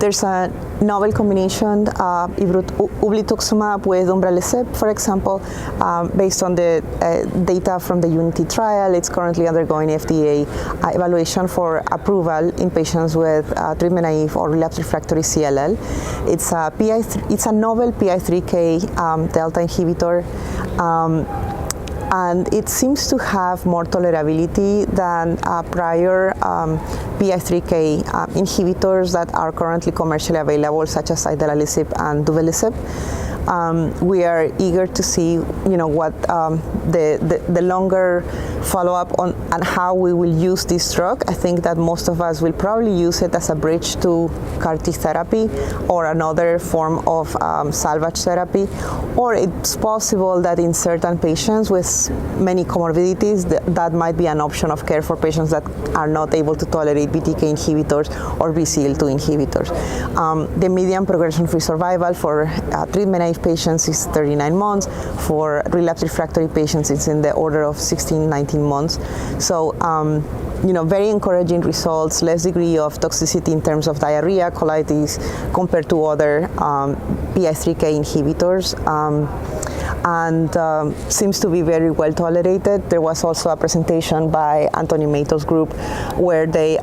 There's a novel combination, Ublituximab with Umbralisib, for example, based on the data from the UNITY trial. It's currently undergoing FDA evaluation for approval in patients with treatment-naive or relapsed refractory CLL. It's a novel PI3K delta inhibitor. And it seems to have more tolerability than prior PI3K inhibitors that are currently commercially available, such as Duvelisib and Duvelisib. We are eager to see, what the longer follow-up on and how we will use this drug. I think that most of us will probably use it as a bridge to CAR T therapy or another form of salvage therapy. Or it's possible that in certain patients with many comorbidities, that might be an option of care for patients that are not able to tolerate BTK inhibitors or BCL2 inhibitors. The median progression-free survival for treatment-naive patients is 39 months. For relapsed refractory patients, it's in the order of 16, 19 months. So, very encouraging results, less degree of toxicity in terms of diarrhea, colitis, compared to other PI3K inhibitors. And seems to be very well tolerated. There was also a presentation by Anthony Mato's group where they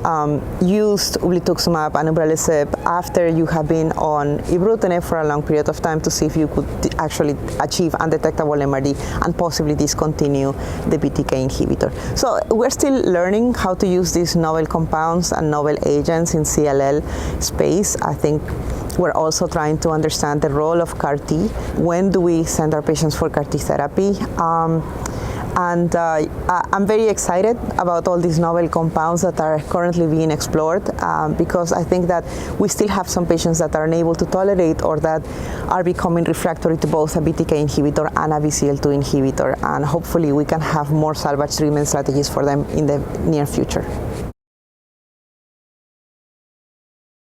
used Ublituximab and Umbralisib after you have been on Ibrutinib for a long period of time to see if you could actually achieve undetectable MRD and possibly discontinue the BTK inhibitor. So we're still learning how to use these novel compounds and novel agents in CLL space. I think we're also trying to understand the role of CAR T. When do we send our patients for CAR T therapy? And I'm very excited about all these novel compounds that are currently being explored because I think that we still have some patients that are unable to tolerate or that are becoming refractory to both a BTK inhibitor and a BCL2 inhibitor. And hopefully we can have more salvage treatment strategies for them in the near future.